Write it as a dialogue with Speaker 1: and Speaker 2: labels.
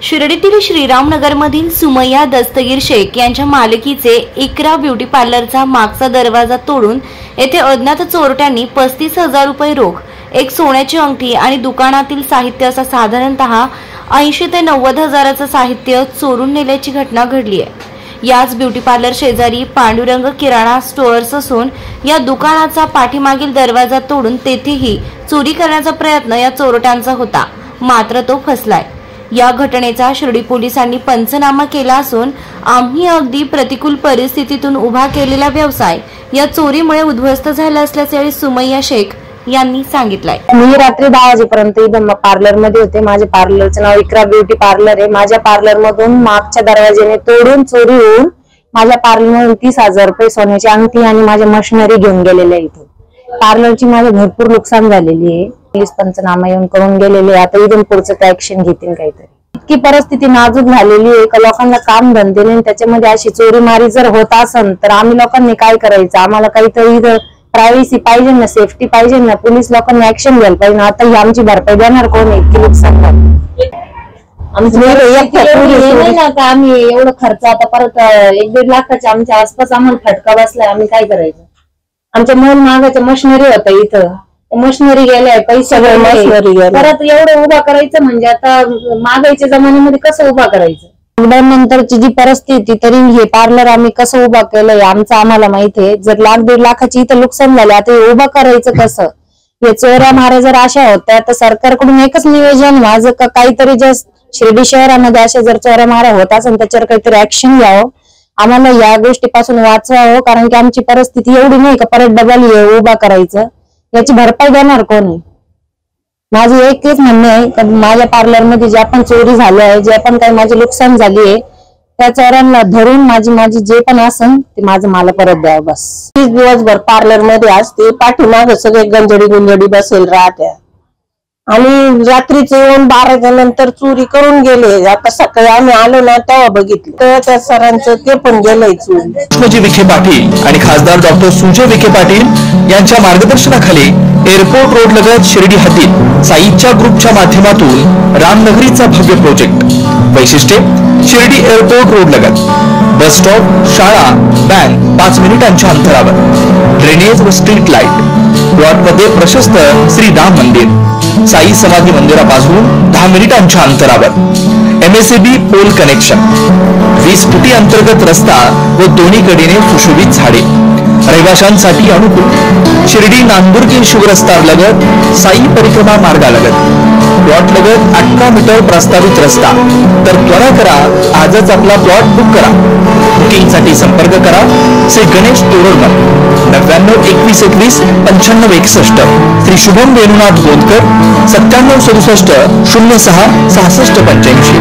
Speaker 1: शिर्डीतील श्रीरामनगरमधील सुमैया दस्तगीर शेख यांच्या मालकीचे इकरा ब्युटी पार्लरचा मागचा दरवाजा तोडून येथे अज्ञात चोरट्यांनी 35,000 रुपये रोख, एक सोन्याची अंगठी आणि दुकानातील साहित्य असा साधारणतः 80 ते 90 हजाराचं साहित्य चोरून नेल्याची घटना घडली आहे। याच ब्युटी पार्लर शेजारी पांडुरंग किराणा स्टोअर्स असून या दुकानाचा पाठीमागील दरवाजा तोडून तेथेही चोरी करण्याचा प्रयत्न या चोरट्यांचा होता, मात्र तो फसलाय। या घटनेचा शिर्डी पोलिसांनी पंचनामा केला असून आम्ही अगदी प्रतिकूल परिस्थितीतून उभा केलेला व्यवसाय या चोरीमुळे उद्ध्वस्त झाला असल्याचे सुमैया शेख यांनी सांगितलंय।
Speaker 2: मी रात्री 10 वाजेपर्यंत इथं पार्लर मध्ये होते। माझ्या पार्लरचं नाव इकरा ब्युटी पार्लर आहे। माझ्या पार्लर मधून मागच्या दरवाजाने तोडून चोरी होऊन माझ्या पार्लर मधून 30,000 रुपये सोन्याची अंगठी आणि माझ्या मशिनरी घेऊन गेलेले आहे। इथं पार्लरची माझे भरपूर नुकसान झालेली आहे। पोलीस पंचनामा येऊन करून गेलेले, आता इथून पुढचं ऍक्शन घेतील काहीतरी। इतकी परिस्थिती नाजूक झालेली आहे का लोकांना काम धंदे नाही, त्याच्यामध्ये अशी चोरीमारी जर होत असेल तर आम्ही लोकांनी काय करायचं? आम्हाला काहीतरी प्रायव्हसी पाहिजे ना, सेफ्टी पाहिजे ना, पोलीस लोकांनी ऍक्शन घ्यायला पाहिजे ना। आता ही आमची भरपाई देणार कोण आहे? इतकी नुकसान झालं आम्ही एवढं खर्च आता परत 1-1.5 लाखाच्या आमच्या आसपास आम्हाला फटका बसलाय। आम्ही काय करायचं? आमच्या मोल मागाच्या मशिनरी होतं, इथं मशिनरी गेलाय, पैसे परत एवढं उभा करायचं म्हणजे आता मागायच्या जमान्यामध्ये कसं उभा करायचं? लॉकडाऊन नंतरची जी परिस्थिती, तरी हे पार्लर आम्ही कसं उभा केलंय आमचं आम्हाला माहिती आहे। जर 1-1.5 लाखाची इथं नुकसान झालं, आता हे उभं करायचं कसं? हे चोऱ्या माऱ्या जर अशा होत्या तर सरकारकडून एकच नियोजन माझं का काहीतरी जर शिर्डी शहरामध्ये अशा जर चोऱ्या माऱ्या होत असेल त्याच्यावर काहीतरी ऍक्शन घ्यावं, आम्हाला या गोष्टीपासून वाचवावं। कारण की आमची परिस्थिती एवढी नाही का परत डबल उभा करायचं, याची भरपाई देणार कोण आहे? माझं एकच म्हणणं आहे की माझ्या पार्लर मध्ये ज्या पण चोरी झाल्या आहे, ज्या पण काही माझी नुकसान झाली आहे, त्या चोरांना धरून माझी जे पण असेल ते माझं मला परत द्यावं बस।
Speaker 3: 30 दिवसभर पार्लर मध्ये असते, पाठीमाग सगळे गंजडी बसेल राहत्या आणि रात्रीचे येऊन 12च्या नंतर चोरी करून गेले। आता सकाळी आम्ही आलो ना तेव्हा बघितलं तर त्या सरांचं ते पण गेलंय चोरी।
Speaker 4: सुजय विखे पाटील आणि खासदार डॉक्टर सुजय विखे पाटील यांच्या मार्गदर्शनाखाली एअरपोर्ट रोड लगत शिर्डी हद्दीत साईच्या ग्रुपच्या माध्यमातून रामनगरीचा भव्य प्रोजेक्ट। वैशिष्ट्ये: शिर्डी एअरपोर्ट रोड लगत बस स्टॉप, शाळा, बँक 5 मिनिटांच्या अंतरावर, ड्रेनेज व स्ट्रीट लाईट, प्लॉटमध्ये प्रशस्त श्री राम मंदिर, साई समाधी मंदिरापासून 10 मिनिटांच्या अंतरावर, MSAB पोल कनेक्शन, 20 फुटी अंतर्गत रस्ता व दोन्ही कडेने सुशोभित झाडे, रहिवाशांसाठी अनुकूल। शिर्डी नांदुर्गी शिवरस्ता लगत साई परिक्रमा मार्गालगत प्लॉट लगत 18 मीटर प्रस्तावित रस्ता। तर त्वरा करा, आजच आपला प्लॉट बुक करा। बुकिंग साठी संपर्क करा श्री गणेश तोरडमल 99 21 21 95 61, श्री शुभम वेणुनाथ गोंदकर 97 67 06 66 85।